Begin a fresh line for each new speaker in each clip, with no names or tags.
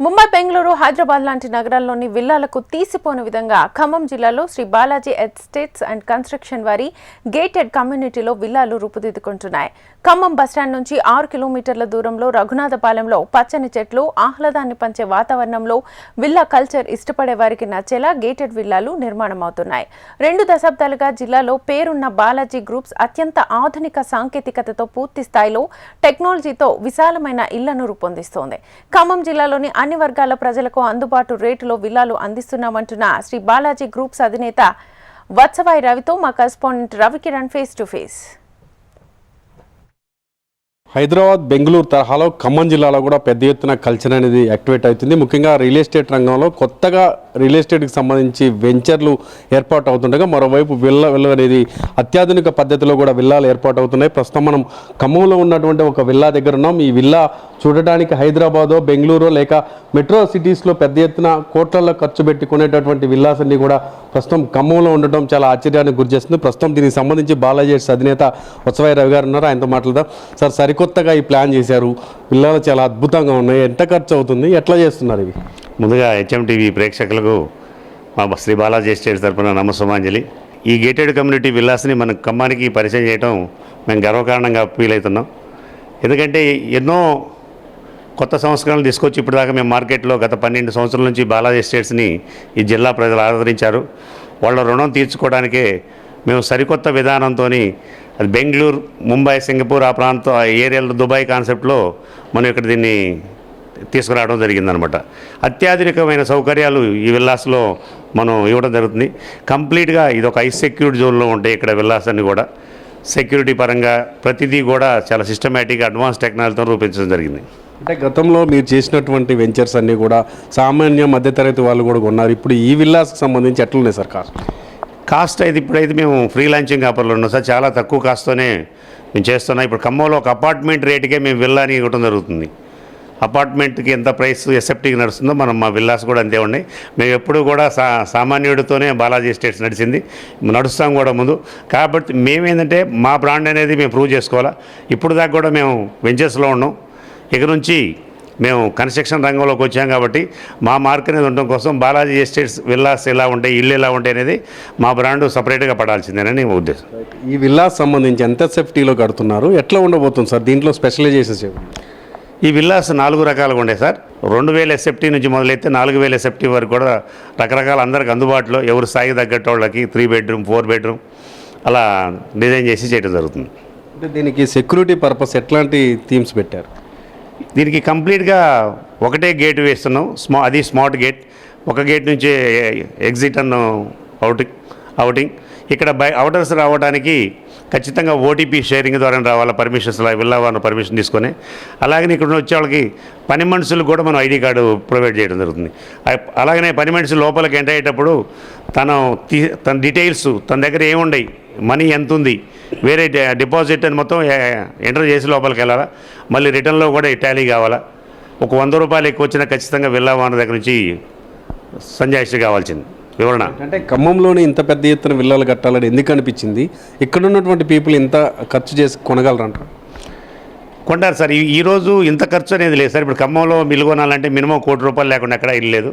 ముంబై, బెంగళూరు, హైదరాబాద్ లాంటి నగరాల్లోని విల్లాలకు తీసిపోని విధంగా ఖమ్మం జిల్లాలో Shri Balaji estates and construction వారి గేటెడ్ కమ్యూనిటీలో విల్లాలు రూపుదిద్దుకుంటున్నాయి. ఖమ్మం బస్టాండ్ నుంచి 6 కిలోమీటర్ల దూరంలో రఘునాథపాలెంలో పచ్చని చెట్లు, ఆహ్లాదాన్ని పంచే వాతావరణంలో విల్లా కల్చర్ ఇష్టపడే వారికి నచ్చేలా గేటెడ్ విల్లాలు నిర్మాణమవుతున్నాయి. 2 దశాబ్దాలుగా జిల్లాలో పేరున్న బాలాజీ గ్రూప్స్ అత్యంత ఆధునిక సాంకేతికతతో పూర్తి స్థాయిలో టెక్నాలజీతో విశాలమైన ఇళ్లను రూపొందిస్తోంది. ఖమ్మం జిల్లాలోని అన్ని వర్గాల ప్రజలకు అందుబాటు రేటులో విల్లాలు అందిస్తున్నామంటున్న శ్రీ బాలాజీ గ్రూప్స్ అధినేత వత్సవాయి రవితో మా correspondent Ravikiran face to face.
Hyderabad, Bengaluru తరహాలో ఖమ్మం జిల్లాలో కూడా పెద్ద ఎత్తున కల్చర్ అనేది యాక్టివేట్ అవుతుంది. ముఖ్యంగా రియల్ ఎస్టేట్ రంగంలో కొత్తగా రియల్ ఎస్టేట్కి సంబంధించి వెంచర్లు ఏర్పాటు అవుతుండగా మరోవైపు విల్లా అనేది అత్యాధునిక పద్ధతిలో కూడా విల్లాలు ఏర్పాటు అవుతున్నాయి. ప్రస్తుతం మనం ఖమ్మంలో ఉన్నటువంటి ఒక విల్లా దగ్గర ఉన్నాం. ఈ విల్లా చూడడానికి హైదరాబాదో, బెంగళూరు లేక మెట్రో సిటీస్లో పెద్ద ఎత్తున కోట్లలో ఖర్చు పెట్టుకునేటటువంటి విల్లాస్ అన్ని కూడా ప్రస్తుతం ఖమ్మంలో ఉండటం చాలా ఆశ్చర్యానికి గురిచేస్తుంది. ప్రస్తుతం దీనికి సంబంధించి బాలాజీ అధినేత వత్సవాయి రవి గారు ఉన్నారు. ఆయనతో మాట్లాడదాం. సార్, సరికొత్తగా ఈ ప్లాన్ చేశారు, విల్లాలు చాలా అద్భుతంగా ఉన్నాయి. ఎంత ఖర్చు అవుతుంది, ఎట్లా చేస్తున్నారు ఇవి?
ముందుగా HMTV ప్రేక్షకులకు మా శ్రీ బాలాజీ ఎస్టేట్స్ తరఫున నమస్సుమాంజలి. ఈ గేటెడ్ కమ్యూనిటీ విల్లాస్ని మన ఖమ్మానికి పరిచయం చేయడం మేము గర్వకారణంగా ఫీల్ అవుతున్నాం. ఎందుకంటే ఎన్నో కొత్త సంస్కరణలు తీసుకొచ్చి ఇప్పటిదాకా మేము మార్కెట్లో గత 12 సంవత్సరాల నుంచి బాలాజీ ఎస్టేట్స్ని ఈ జిల్లా ప్రజలు ఆదరించారు. వాళ్ళ రుణం తీర్చుకోవడానికే మేము సరికొత్త విధానంతో అది బెంగళూరు, ముంబై, సింగపూర్ ఆ ప్రాంతం ఏరియాలో దుబాయ్ కాన్సెప్ట్లో మనం ఇక్కడ దీన్ని తీసుకురావడం జరిగిందనమాట. అత్యాధునికమైన సౌకర్యాలు ఈ విల్లాస్లో మనం ఇవ్వడం జరుగుతుంది. కంప్లీట్గా ఇది ఒక హై సెక్యూరిటీ జోన్లో ఉంటాయి ఇక్కడ విల్లాస్ అన్ని కూడా. సెక్యూరిటీ పరంగా ప్రతిదీ కూడా చాలా సిస్టమేటిక్గా అడ్వాన్స్ టెక్నాలజీతో రూపించడం జరిగింది.
అంటే గతంలో మీరు చేసినటువంటి వెంచర్స్ అన్నీ కూడా సామాన్య మధ్యతరగతి వాళ్ళు కూడా ఉన్నారు. ఇప్పుడు ఈ విల్లాస్కి సంబంధించి ఎట్లున్నాయి సార్
కాస్ట్ అయితే ఇప్పుడైతే మేము ఫ్రీ లాంచింగ్ ఆఫర్లో ఉన్నాం సార్. చాలా తక్కువ కాస్ట్తోనే మేము చేస్తున్నాం. ఇప్పుడు ఖమ్మంలో ఒక అపార్ట్మెంట్ రేటుకే మేము విల్లాని ఇవ్వడం జరుగుతుంది. అపార్ట్మెంట్కి ఎంత ప్రైస్ ఎస్ఎఫ్టీకి నడుస్తుందో మనం మా విల్లాస్ కూడా అంతే ఉన్నాయి. మేము ఎప్పుడు కూడా సామాన్యుడితోనే బాలాజీ ఎస్టేట్స్ నడిచింది, నడుస్తాం కూడా ముందు. కాబట్టి మేమేంటంటే మా బ్రాండ్ అనేది మేము ప్రూవ్ చేసుకోవాలా. ఇప్పుడు దాకా కూడా మేము వెంచర్స్లో ఉన్నాం. ఇక నుంచి మేము కన్స్ట్రక్షన్ రంగంలోకి వచ్చాం కాబట్టి మా మార్క్ అనేది ఉండడం కోసం బాలాజీ ఎస్టేట్స్ విల్లాస్ ఎలా ఉంటాయి, ఇల్లు ఎలా ఉంటాయి అనేది మా బ్రాండ్ సపరేట్గా పడాల్సిందేనని ఉద్దేశం.
ఈ విల్లాస్ సంబంధించి ఎంత సేఫ్టీలో కడుతున్నారు, ఎట్లా ఉండబోతుంది సార్? దీంట్లో స్పెషలైజేషన్స్
ఈ విల్లాస్ 4 రకాలుగా ఉండే సార్. 2000 ఎస్ఎఫ్టీ నుంచి మొదలైతే 4000 ఎస్ఎఫ్టీ వరకు కూడా రకరకాల అందరికి అందుబాటులో ఎవరు స్థాయికి తగ్గట్టు వాళ్ళకి 3 బెడ్రూమ్ 4 బెడ్రూమ్ అలా డిజైన్ చేసి చేయడం జరుగుతుంది.
అంటే దీనికి సెక్యూరిటీ పర్పస్ ఎట్లాంటి థీమ్స్ పెట్టారు?
దీనికి కంప్లీట్గా ఒకటే గేట్ వేస్తున్నాం. అది స్మార్ట్ గేట్. ఒక గేట్ నుంచి ఎగ్జిట్ అండ్ అవుటింగ్. ఇక్కడ అవుటర్స్ రావడానికి ఖచ్చితంగా OTP షేరింగ్ ద్వారా రావాలా, పర్మిషన్స్ వెళ్ళాలని పర్మిషన్ తీసుకొని. అలాగనే ఇక్కడ వచ్చే వాళ్ళకి పని మనుషులు కూడా మనం ID కార్డు ప్రొవైడ్ చేయడం జరుగుతుంది. అలాగనే పని మనుషులు లోపలికి ఎంటర్ అయ్యేటప్పుడు తన డీటెయిల్స్, తన దగ్గర ఏముండయి, మనీ ఎంత ఉంది, వేరే డిపాజిట్ అని మొత్తం ఎంటర్ చేసి లోపలికి వెళ్ళాలా. మళ్ళీ రిటర్న్లో కూడా టాలీ కావాలా. ఒక 100 రూపాయలు ఎక్కువ వచ్చినా ఖచ్చితంగా వెళ్ళావాన దగ్గర నుంచి సంజాయిషి కావాల్సింది వివరణ.
అంటే ఖమ్మంలోనే ఇంత పెద్ద ఎత్తున విల్లాలు కట్టాలని ఎందుకు అనిపించింది? ఇక్కడ ఉన్నటువంటి పీపుల్ ఇంత ఖర్చు చేసి కొనగలరంట?
కొంటారు సార్. ఈరోజు ఇంత ఖర్చు అనేది లేదు సార్. ఇప్పుడు ఖమ్మంలో మిల్లు కొనాలంటే మినిమం ₹1 కోటి లేకుండా ఎక్కడ ఇల్లు లేదు.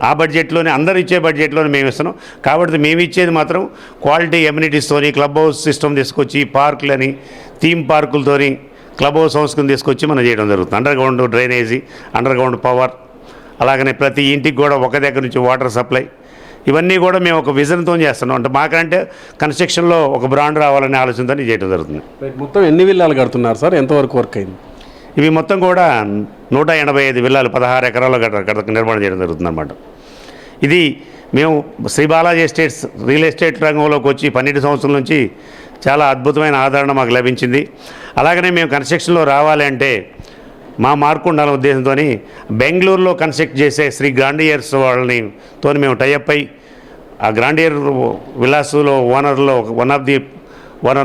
ఆ బడ్జెట్లోనే అందరూ ఇచ్చే బడ్జెట్లోనే మేము ఇస్తున్నాం. కాబట్టి మేము ఇచ్చేది మాత్రం క్వాలిటీ ఎమ్యూనిటీస్తోని, క్లబ్ హౌస్ సిస్టమ్ తీసుకొచ్చి, పార్కులని, థీమ్ పార్కులతోని క్లబ్ హౌస్ సంస్కృతిని తీసుకొచ్చి మనం చేయడం జరుగుతుంది. అండర్గ్రౌండ్ డ్రైనేజీ, అండర్గ్రౌండ్ పవర్, అలాగనే ప్రతి ఇంటికి కూడా ఒక దగ్గర నుంచి వాటర్ సప్లై, ఇవన్నీ కూడా మేము ఒక విజన్తో చేస్తున్నాం. అంటే మాకంటే కన్స్ట్రక్షన్లో ఒక బ్రాండ్ రావాలనే ఆలోచనతో చేయడం జరుగుతుంది.
మొత్తం ఎన్ని విల్లాలు కడుతున్నారు సార్? ఎంతవరకు వర్క్ అయింది?
ఇవి మొత్తం కూడా 185 విల్లాలు 16 ఎకరాల్లో నిర్మాణం చేయడం జరుగుతుంది అన్నమాట. ఇది మేము Shri Balaji estates real estate రంగంలోకి వచ్చి 12 సంవత్సరాల నుంచి చాలా అద్భుతమైన ఆదరణ మాకు లభించింది. అలాగనే మేము కన్స్ట్రక్షన్లో రావాలి అంటే మా మార్కు ఉండాలనే ఉద్దేశంతో బెంగళూరులో కన్స్ట్రక్ట్ చేసే శ్రీ గ్రాండియర్స్ వాళ్ళతో మేము టైఅప్ అయి ఆ గ్రాండియర్ విలాసులో ఓనర్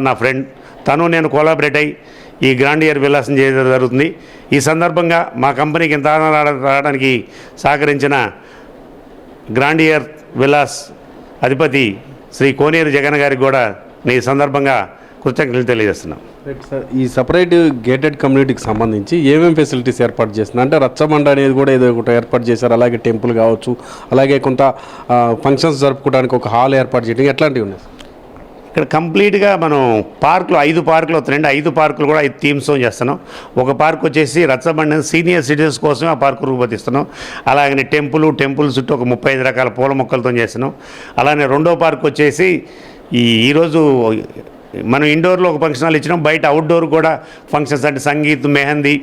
నా ఫ్రెండ్, తను నేను కోలాబరేట్ అయ్యి ఈ గ్రాండియర్ విలాసం చేయడం జరుగుతుంది. ఈ సందర్భంగా మా కంపెనీకి ఇంత రావడానికి సహకరించిన గ్రాండియర్ విలాస్ అధిపతి శ్రీ కోనేరు జగన్ గారికి కూడా ఈ సందర్భంగా కృతజ్ఞతలు తెలియజేస్తున్నాం.
రైట్ సార్, ఈ సపరేట్ గేటెడ్ కమ్యూనిటీకి సంబంధించి ఏమేమి ఫెసిలిటీస్ ఏర్పాటు చేస్తున్నారు అంటే రచ్చబండ అనేది కూడా ఏదో ఒకటి ఏర్పాటు చేశారు, అలాగే టెంపుల్ కావచ్చు, అలాగే కొంత ఫంక్షన్స్ జరుపుకోవడానికి ఒక హాల్ ఏర్పాటు చేయడం, ఎట్లాంటివి ఉన్నాయి సార్?
ఇక్కడ కంప్లీట్గా మనం పార్కులు 5 పార్కులు వస్తున్నాయండి. 5 పార్కులు కూడా 5 థీమ్స్ చేస్తున్నాం. ఒక పార్క్ వచ్చేసి రచ్చబండ సీనియర్ సిటిజన్స్ కోసమే ఆ పార్కు రూపొందిస్తున్నాం. అలాగనే టెంపుల్ చుట్టూ ఒక 35 రకాల పూల మొక్కలతో చేస్తున్నాం. అలానే రెండో పార్క్ వచ్చేసి ఈరోజు మనం ఇండోర్లో ఒక ఫంక్షన్ హాల్ ఇచ్చినాం, బయట అవుట్డోర్ కూడా ఫంక్షన్స్ అంటే సంగీత్, మెహందీ,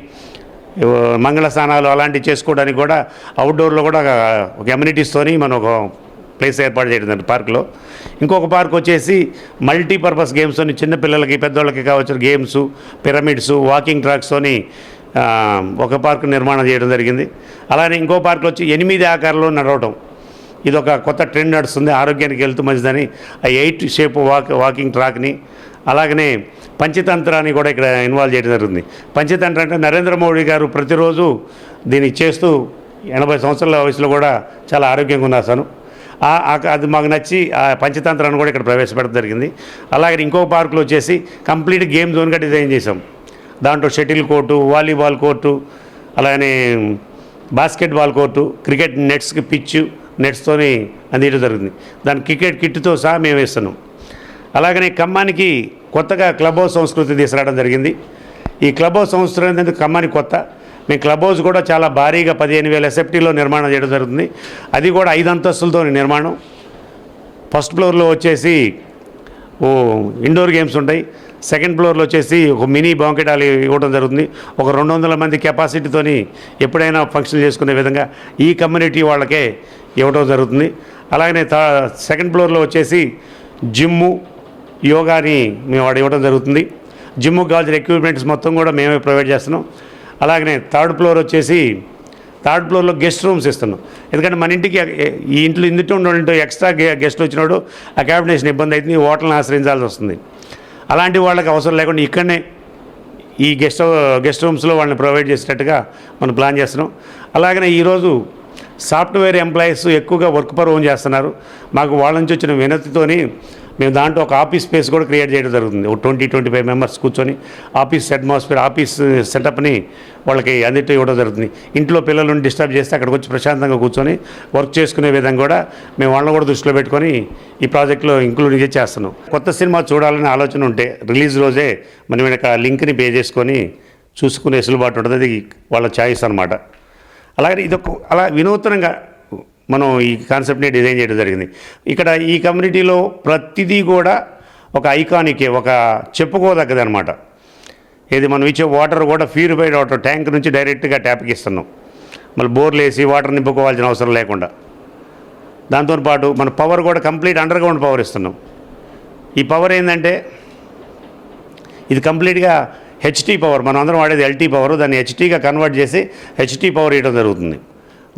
మంగళ స్నానాలు అలాంటివి చేసుకోవడానికి కూడా అవుట్డోర్లో కూడా ఒక అమ్యూనిటీస్తోని మనం ఒక ప్లేస్ ఏర్పాటు చేయడం పార్కులో. ఇంకొక పార్క్ వచ్చేసి మల్టీపర్పస్ గేమ్స్ అని చిన్నపిల్లలకి పెద్దవాళ్ళకి కావచ్చు గేమ్స్, పిరమిడ్స్, వాకింగ్ ట్రాక్స్తోని ఒక పార్క్ నిర్మాణం చేయడం జరిగింది. అలానే ఇంకో పార్క్ వచ్చి 8 ఆకారంలో నడవటం, ఇది ఒక కొత్త ట్రెండ్ నడుస్తుంది, ఆరోగ్యానికి వెళ్తూ మంచిదని ఆ 8 షేప్ వాకింగ్ ట్రాక్ని, అలాగనే పంచతంత్రాన్ని కూడా ఇక్కడ ఇన్వాల్వ్ చేయడం జరుగుతుంది. పంచతంత్ర అంటే నరేంద్ర మోడీ గారు ప్రతిరోజు దీన్ని చేస్తూ 80 సంవత్సరాల వయసులో కూడా చాలా ఆరోగ్యంగా ఉన్నారు. అది మాకు నచ్చి ఆ పంచతంత్రాన్ని కూడా ఇక్కడ ప్రవేశపెట్టడం జరిగింది. అలాగే ఇంకో పార్కులో వచ్చేసి కంప్లీట్ గేమ్ జోన్గా డిజైన్ చేసాం. దాంట్లో షటిల్ కోర్టు, వాలీబాల్ కోర్టు, అలానే బాస్కెట్బాల్ కోర్టు, క్రికెట్ నెట్స్కి పిచ్ నెట్స్తోని అందించడం జరుగుతుంది. దాని క్రికెట్ కిట్తో సహా మేము వేస్తున్నాం. అలాగనే ఖమ్మానికి కొత్తగా క్లబ్ హౌస్ సంస్కృతి తీసుకురావడం జరిగింది. ఈ క్లబ్ హౌస్ సంస్కృతి అనేది ఖమ్మానికి కొత్త. మేము క్లబ్ హౌస్ కూడా చాలా భారీగా 15,000 ఎస్ఎఫ్టీలో నిర్మాణం చేయడం జరుగుతుంది. అది కూడా 5 అంతస్తులతో నిర్మాణం. ఫస్ట్ ఫ్లోర్లో వచ్చేసి ఇండోర్ గేమ్స్ ఉంటాయి. సెకండ్ ఫ్లోర్లో వచ్చేసి ఒక మినీ బాంకెట్ హాల్ ఇవ్వడం జరుగుతుంది. ఒక 200 మంది కెపాసిటీతోని ఎప్పుడైనా ఫంక్షన్ చేసుకునే విధంగా ఈ కమ్యూనిటీ వాళ్ళకే ఇవ్వడం జరుగుతుంది. అలాగనే సెకండ్ ఫ్లోర్లో వచ్చేసి జిమ్ము, యోగాని మేము వాడు ఇవ్వడం జరుగుతుంది. జిమ్ముకు కావాల్సిన ఎక్విప్మెంట్స్ మొత్తం కూడా మేమే ప్రొవైడ్ చేస్తున్నాం. అలాగనే థర్డ్ ఫ్లోర్లో గెస్ట్ రూమ్స్ ఇస్తున్నాం. ఎందుకంటే మన ఇంటికి ఈ ఇంట్లో ఎక్స్ట్రా గెస్ట్లు వచ్చినాడు అకామిడేషన్ ఇబ్బంది అవుతుంది, హోటల్ని ఆశ్రయించాల్సి వస్తుంది. అలాంటి వాళ్ళకి అవసరం లేకుండా ఇక్కడనే ఈ గెస్ట్ రూమ్స్లో వాళ్ళని ప్రొవైడ్ చేసేటట్టుగా మనం ప్లాన్ చేస్తున్నాం. అలాగనే ఈరోజు సాఫ్ట్వేర్ ఎంప్లాయీస్ ఎక్కువగా వర్క్ పర్ హోమ్ చేస్తున్నారు. మాకు వాళ్ళ నుంచి వచ్చిన వినతితోని మేము దాంట్లో ఒక ఆఫీస్ స్పేస్ కూడా క్రియేట్ చేయడం జరుగుతుంది. ఒక 20-25 మెంబర్స్ కూర్చొని ఆఫీస్ అట్మాస్ఫియర్, ఆఫీస్ సెటప్ని వాళ్ళకి అందిట్టు ఇవ్వడం జరుగుతుంది. ఇంట్లో పిల్లలను డిస్టర్బ్ చేస్తే అక్కడికి వచ్చి ప్రశాంతంగా కూర్చొని వర్క్ చేసుకునే విధంగా కూడా మేము వాళ్ళని కూడా దృష్టిలో పెట్టుకొని ఈ ప్రాజెక్ట్లో ఇంక్లూడ్ చేస్తున్నాం. కొత్త సినిమా చూడాలనే ఆలోచన ఉంటే రిలీజ్ రోజే మనం ఇక్కడ లింక్ని పే చేసుకొని చూసుకునే వెసులుబాటు ఉంటుంది. అది వాళ్ళ ఛాయిస్ అనమాట. అలాగే ఇదొక అలా వినూత్నంగా మనం ఈ కాన్సెప్ట్ని డిజైన్ చేయడం జరిగింది. ఇక్కడ ఈ కమ్యూనిటీలో ప్రతిదీ కూడా ఒక ఐకానికే, ఒక చెప్పుకోదగ్గది అనమాట. ఇది మనం ఇచ్చే వాటర్ కూడా ప్యూరిఫైడ్ వాటర్ ట్యాంక్ నుంచి డైరెక్ట్గా ట్యాప్కి ఇస్తున్నాం. మళ్ళీ బోర్లు వేసి వాటర్ నింపుకోవాల్సిన అవసరం లేకుండా. దాంతోపాటు మన పవర్ కూడా కంప్లీట్ అండర్ గ్రౌండ్ పవర్ ఇస్తున్నాం. ఈ పవర్ ఏంటంటే ఇది కంప్లీట్గా హెచ్టీ పవర్, మనం అందరం వాడేది ఎల్టీ పవర్, దాన్ని హెచ్టీగా కన్వర్ట్ చేసి హెచ్టీ పవర్ ఇవ్వడం జరుగుతుంది.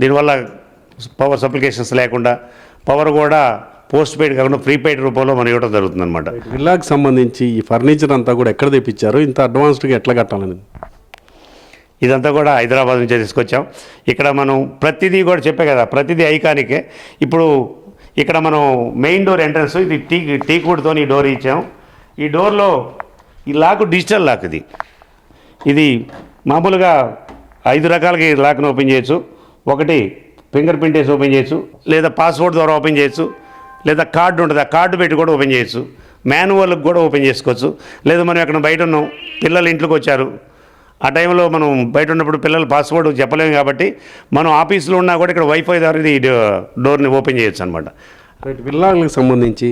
దీనివల్ల పవర్ అప్లికేషన్స్ లేకుండా పవర్ కూడా పోస్ట్ పెయిడ్ కాకుండా ప్రీపెయిడ్ రూపంలో మనం ఇవ్వడం జరుగుతుంది అనమాట.
విల్లాకి సంబంధించి ఈ ఫర్నిచర్ అంతా కూడా ఎక్కడ తెప్పించారు, ఇంత అడ్వాన్స్డ్గా ఎట్లా కట్టాలని?
ఇదంతా కూడా హైదరాబాద్ నుంచే తీసుకొచ్చాం. ఇక్కడ మనం ప్రతిదీ కూడా చెప్పే కదా, ప్రతిదీ ఐకానికే. ఇప్పుడు ఇక్కడ మనం మెయిన్ డోర్ ఎంట్రన్స్ ఇది టీకుడ్తో ఈ డోర్ ఇచ్చాం. ఈ డోర్లో ఈ లాక్ డిజిటల్ లాక్. ఇది మామూలుగా 5 రకాలకి లాక్ను ఓపెన్ చేయొచ్చు. ఒకటి ఫింగర్ ప్రింట్ వేసి ఓపెన్ చేయొచ్చు, లేదా పాస్వర్డ్ ద్వారా ఓపెన్ చేయొచ్చు, లేదా కార్డు ఉంటుంది ఆ కార్డు పెట్టి కూడా ఓపెన్ చేయొచ్చు. మాన్యువల్కి కూడా ఓపెన్ చేసుకోవచ్చు. లేదా మనం ఎక్కడ బయట ఉన్నాం, పిల్లలు ఇంట్లోకి వచ్చారు, ఆ టైంలో మనం బయట ఉన్నప్పుడు పిల్లలు పాస్వర్డ్ చెప్పలేము కాబట్టి మనం ఆఫీస్లో ఉన్నా కూడా ఇక్కడ వైఫై ద్వారా ఈ డోర్ని ఓపెన్ చేయొచ్చు అనమాట.
విల్లాలకు సంబంధించి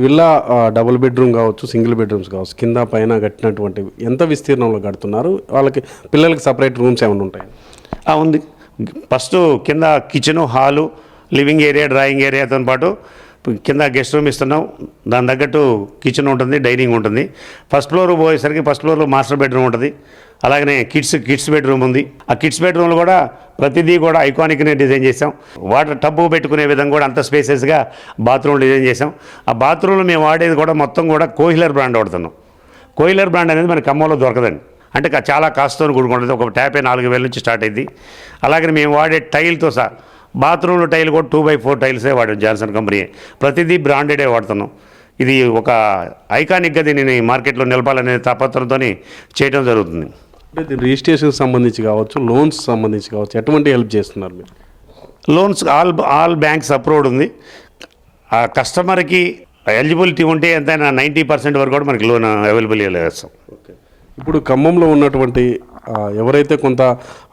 విల్లా డబుల్ బెడ్రూమ్ కావచ్చు, సింగిల్ బెడ్రూమ్స్ కావచ్చు, కింద పైన కట్టినటువంటి ఎంత విస్తీర్ణంలో కడుతున్నారు? వాళ్ళకి పిల్లలకి సపరేట్ రూమ్స్ ఏమైనా ఉంటాయి?
ఉంది. ఫస్ట్ కింద kitchen, hall, living area, drawing ఏరియాతో పాటు కింద గెస్ట్ రూమ్ ఇస్తున్నాం. దాని తగ్గట్టు కిచెన్ ఉంటుంది, డైనింగ్ ఉంటుంది. ఫస్ట్ ఫ్లోర్ పోయేసరికి ఫస్ట్ ఫ్లోర్లో మాస్టర్ బెడ్రూమ్ ఉంటుంది. అలాగనే కిడ్స్ బెడ్రూమ్ ఉంది. ఆ కిడ్స్ బెడ్రూమ్లో కూడా ప్రతిదీ కూడా ఐకానిక్నే డిజైన్ చేసాం. వాటర్ టబ్బు పెట్టుకునే విధంగా కూడా అంత స్పేసెస్గా బాత్రూమ్ డిజైన్ చేసాం. ఆ బాత్రూంలో మేము వాడేది కూడా మొత్తం కూడా కోహిలర్ బ్రాండ్ వాడుతున్నాం. కోహిలర్ బ్రాండ్ అనేది మన ఖమ్మంలో దొరకదండి. అంటే చాలా కాస్ట్తో కూడుకుంటుంది. ఒక ట్యాపే 4,000 నుంచి స్టార్ట్ అయింది. అలాగే మేము వాడే టైల్తో సహా బాత్రూంలో టైల్ కూడా 2x4 టైల్సే వాడాం, జాన్సన్ కంపెనీ. ప్రతిదీ బ్రాండెడే వాడుతున్నాం. ఇది ఒక ఐకానిక్గా దీనిని మార్కెట్లో నిలపాలనే తాపత్రంతో చేయడం జరుగుతుంది.
అంటే దీని రిజిస్ట్రేషన్కి సంబంధించి కావచ్చు, లోన్స్ సంబంధించి కావచ్చు, ఎటువంటి హెల్ప్ చేస్తున్నారు మీరు?
లోన్స్ ఆల్ బ్యాంక్స్ అప్రూవ్డ్ ఉంది. ఆ కస్టమర్కి ఎలిజిబిలిటీ ఉంటే ఎంతైనా 90% వరకు కూడా మనకి లోన్ అవైలబుల్ చేస్తాం.
ఓకే. ఇప్పుడు ఖమ్మంలో ఉన్నటువంటి ఎవరైతే కొంత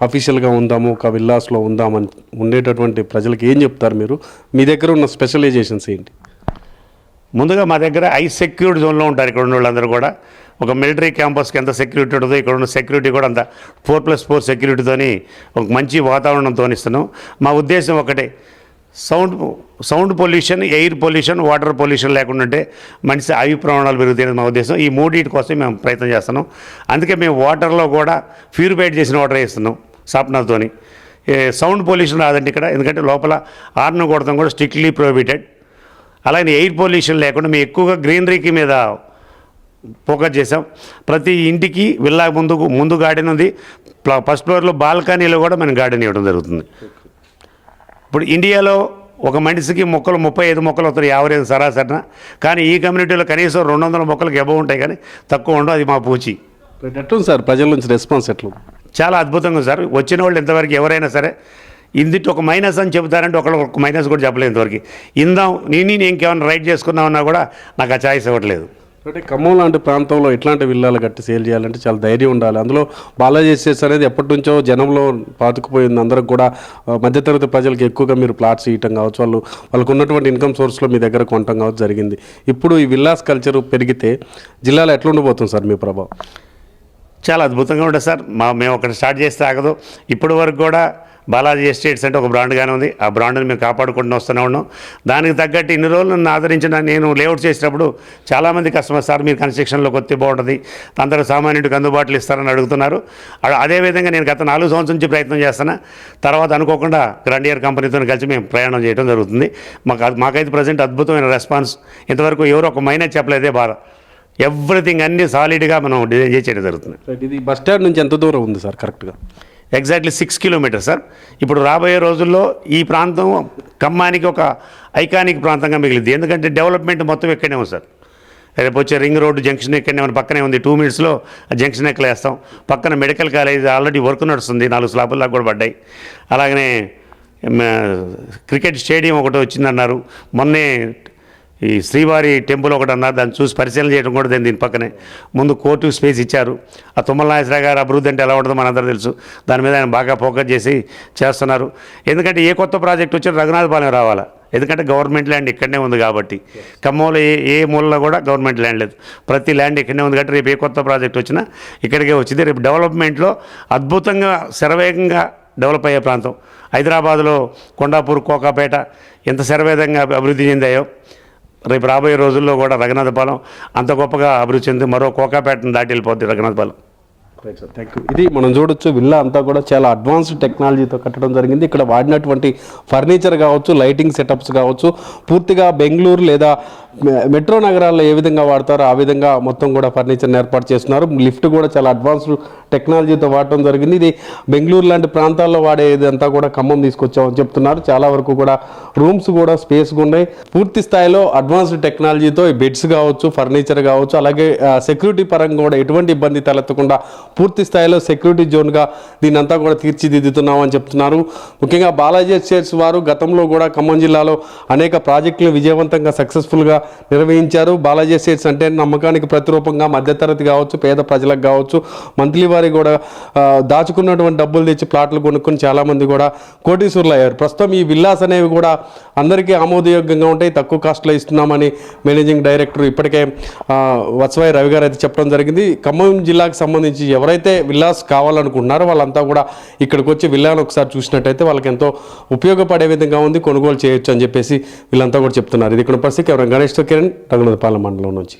అఫీషియల్గా ఉందామో, ఒక విల్లాస్లో ఉందామని ఉండేటటువంటి ప్రజలకు ఏం చెప్తారు మీరు? మీ దగ్గర ఉన్న స్పెషలైజేషన్స్ ఏంటి?
ముందుగా మా దగ్గర సెక్యూర్డ్ జోన్లో ఉంటారు ఇక్కడ ఉన్న వాళ్ళందరూ కూడా. ఒక మిలిటరీ క్యాంపస్కి ఎంత సెక్యూరిటీ ఉంటుందో ఇక్కడ ఉన్న సెక్యూరిటీ కూడా అంత 4+4 సెక్యూరిటీతోని ఒక మంచి వాతావరణంతో ఇస్తున్నాం. మా ఉద్దేశం ఒకటే, sound pollution, air pollution, water pollution లేకుండా ఉంటే మనిషి ఆయు ప్రమాణాలు పెరుగుతాయని మా ఉద్దేశం. ఈ మూడింటి కోసం మేము ప్రయత్నం చేస్తున్నాం. అందుకే మేము వాటర్లో కూడా ప్యూరిఫైడ్ చేసిన వాటర్ వేస్తున్నాం సాఫ్ట్నర్తోని. సౌండ్ పొల్యూషన్ రాదండి ఇక్కడ, ఎందుకంటే లోపల హార్న్ కొడతాం కూడా స్ట్రిక్ట్లీ ప్రొహిబిటెడ్. అలాగే ఎయిర్ పొల్యూషన్ లేకుండా మేము ఎక్కువగా గ్రీనరీకి మీద ఫోకస్ చేసాం. ప్రతి ఇంటికి విల్లా ముందు గార్డెన్ ఉంది. ఫస్ట్ ఫ్లోర్లో బాల్కనీలో కూడా మనం గార్డెన్ ఇవ్వడం జరుగుతుంది. ఇప్పుడు ఇండియాలో ఒక మనిషికి 35 మొక్కలు వస్తాయి యావరేజ్ సరాసరిన. కానీ ఈ కమ్యూనిటీలో కనీసం 200 మొక్కలకు ఎబవ్ ఉంటాయి, కానీ తక్కువ ఉండవు. అది మా పూచి.
ఎట్లుంది సార్ ప్రజల నుంచి రెస్పాన్స్ ఎట్లా?
చాలా అద్భుతంగా సార్. వచ్చిన వాళ్ళు ఇంతవరకు ఎవరైనా సరే ఇందుటి ఒక మైనస్ అని చెబుతారంటే ఒక మైనస్ కూడా చెప్పలేదు ఇంతవరకు. ఇందాం నేను ఇంకేమైనా రైట్ చేసుకున్నామన్నా కూడా నాకు ఆ ఛాయిస్ ఇవ్వట్లేదు.
అంటే ఖమ్మం లాంటి ప్రాంతంలో ఇట్లాంటి విల్లాలు కట్టి సేల్ చేయాలంటే చాలా ధైర్యం ఉండాలి. అందులో బాలాజీ ఎస్టేట్స్ అనేది ఎప్పటి నుంచో జనంలో పాతుకుపోయింది. అందరికి కూడా మధ్యతరగతి ప్రజలకు ఎక్కువగా మీరు ప్లాట్స్ ఇవ్వటం కావచ్చు, వాళ్ళకు ఉన్నటువంటి ఇన్కమ్ సోర్స్లో మీ దగ్గర కొనటం కావచ్చు జరిగింది. ఇప్పుడు ఈ విల్లాస్ కల్చర్ పెరిగితే జిల్లాలో ఎట్లా ఉండబోతుంది సార్ మీ ప్రభావం?
చాలా అద్భుతంగా ఉంటుంది సార్. మేము ఒకటి స్టార్ట్ చేస్తే ఆగదు. ఇప్పటి వరకు కూడా బాలాజీ ఎస్టేట్స్ అంటే ఒక బ్రాండ్గానే ఉంది. ఆ బ్రాండ్ని మేము కాపాడుకుంటూ వస్తూనే ఉన్నాం. దానికి తగ్గట్టు ఇన్ని రోజులు నన్ను ఆదరించిన నేను లేఅవుట్ చేసినప్పుడు చాలామంది కస్టమర్ సార్ మీరు కన్స్ట్రక్షన్లోకి వస్తే బాగుంటుంది, అందరూ సామాన్యుడికి అందుబాటులో ఇస్తారని అడుగుతున్నారు. అదేవిధంగా నేను గత 4 సంవత్సరాల నుంచి ప్రయత్నం చేస్తున్నా. తర్వాత అనుకోకుండా గ్రాండియర్ కంపెనీతో కలిసి మేము ప్రయాణం చేయడం జరుగుతుంది. మాకైతే ప్రజెంట్ అద్భుతమైన రెస్పాన్స్. ఇంతవరకు ఎవరు ఒక మైనస్ చెప్పలేదే బాధ. ఎవ్రీథింగ్ అన్నీ సాలిడ్గా మనం డిజైన్ చేయడం జరుగుతుంది.
ఇది బస్ స్టాండ్ నుంచి ఎంత దూరం ఉంది సార్ కరెక్ట్గా?
Exactly 6 kilometres sir. ఇప్పుడు రాబోయే రోజుల్లో ఈ ప్రాంతం ఖమ్మానికి ఒక ఐకానిక్ ప్రాంతంగా మిగిలింది. ఎందుకంటే డెవలప్మెంట్ మొత్తం ఇక్కడనే ఉంది సార్. రేపు వచ్చే రింగ్ రోడ్డు జంక్షన్ ఇక్కడనే ఉంది, పక్కనే ఉంది. 2 మినిట్స్లో జంక్షన్ ఎక్కలేస్తాం. పక్కన మెడికల్ కాలేజ్ ఆల్రెడీ వర్క్ నడుస్తుంది, 4 స్లాబులు దాకా కూడా పడ్డాయి. అలాగనే క్రికెట్ స్టేడియం ఒకటి వచ్చిందన్నారు. మొన్నే ఈ శ్రీవారి టెంపుల్ ఒకటి అన్నారు, దాన్ని చూసి పరిశీలన చేయడం కూడా దీని పక్కనే. ముందు కోర్టు స్పేస్ ఇచ్చారు. ఆ తుమ్మల నాగేశ్వరరావు గారు అభివృద్ధి అంటే ఎలా ఉంటుందో మనందరూ తెలుసు. దాని మీద ఆయన బాగా ఫోకస్ చేసి చేస్తున్నారు. ఎందుకంటే ఏ కొత్త ప్రాజెక్ట్ వచ్చినా రఘునాథపాలెం రావాలా, ఎందుకంటే గవర్నమెంట్ ల్యాండ్ ఇక్కడనే ఉంది కాబట్టి. ఖమ్మంలో ఏ మూలలో కూడా గవర్నమెంట్ ల్యాండ్ లేదు, ప్రతి ల్యాండ్ ఇక్కడనే ఉంది కాబట్టి రేపు ఏ కొత్త ప్రాజెక్ట్ వచ్చినా ఇక్కడికే వచ్చింది. రేపు డెవలప్మెంట్లో అద్భుతంగా శరవేగంగా డెవలప్ అయ్యే ప్రాంతం. హైదరాబాద్లో కొండాపూర్, కోకాపేట ఎంత శరవేగంగా అభివృద్ధి చెందాయో రేపు రాబోయే రోజుల్లో కూడా రఘునాథపాలెం అంత గొప్పగా అభివృద్ధి చెంది మరో కోకాపేటను దాటి వెళ్ళిపోద్ది Raghunathapalem.
Right sir, thank you. ఇది మనం చూడొచ్చు, విల్లా అంతా కూడా చాలా అడ్వాన్స్డ్ టెక్నాలజీతో కట్టడం జరిగింది. ఇక్కడ వాడినటువంటి ఫర్నిచర్ కావచ్చు, లైటింగ్ సెటప్స్ కావచ్చు, పూర్తిగా బెంగళూరు లేదా మెట్రో నగరాల్లో ఏ విధంగా వాడతారో ఆ విధంగా మొత్తం కూడా ఫర్నిచర్ని ఏర్పాటు చేస్తున్నారు. లిఫ్ట్ కూడా చాలా అడ్వాన్స్డ్ టెక్నాలజీతో వాడటం జరిగింది. ఇది బెంగళూరు లాంటి ప్రాంతాల్లో వాడేది అంతా కూడా ఖమ్మం తీసుకొచ్చామని చెప్తున్నారు. చాలా వరకు కూడా రూమ్స్ కూడా స్పేస్గా ఉన్నాయి. పూర్తి స్థాయిలో అడ్వాన్స్డ్ టెక్నాలజీతో ఈ బెడ్స్ కావచ్చు, ఫర్నిచర్ కావచ్చు, అలాగే సెక్యూరిటీ పరంగా కూడా ఎటువంటి ఇబ్బంది తలెత్తకుండా పూర్తి స్థాయిలో సెక్యూరిటీ జోన్గా దీన్నంతా కూడా తీర్చిదిద్దుతున్నామని చెప్తున్నారు. ముఖ్యంగా బాలాజీ ఎస్టేట్స్ వారు గతంలో కూడా ఖమ్మం జిల్లాలో అనేక ప్రాజెక్టులు విజయవంతంగా సక్సెస్ఫుల్గా నిర్వహించారు. బాలాజీ ఎస్టేట్స్ అంటే నమ్మకానికి ప్రతిరూపంగా మధ్యతరగతి కావచ్చు, పేద ప్రజలకు కావచ్చు, మంత్లీ వారి కూడా దాచుకున్నటువంటి డబ్బులు తెచ్చి ప్లాట్లు కొనుక్కొని చాలామంది కూడా కోటీశ్వరులు అయ్యారు. ప్రస్తుతం ఈ విల్లాస్ అనేవి కూడా అందరికీ ఆమోదయోగ్యంగా ఉంటాయి, తక్కువ కాస్ట్లో ఇస్తున్నామని మేనేజింగ్ డైరెక్టర్ ఇప్పటికే వత్సవాయి రవి గారు అయితే చెప్పడం జరిగింది. ఖమ్మం జిల్లాకు సంబంధించి ఎవరైతే విల్లాస్ కావాలనుకుంటున్నారో వాళ్ళంతా కూడా ఇక్కడికి వచ్చి విల్లాను ఒకసారి చూసినట్టయితే వాళ్ళకి ఎంతో ఉపయోగపడే విధంగా ఉంది, కొనుగోలు చేయొచ్చు అని చెప్పేసి వీళ్ళంతా కూడా చెప్తున్నారు. ఇది ఇక్కడ పరిస్థితి. ఎవరైనా గణేష్తో కిరణ్, రఘునాథపాలెం మండలం నుంచి.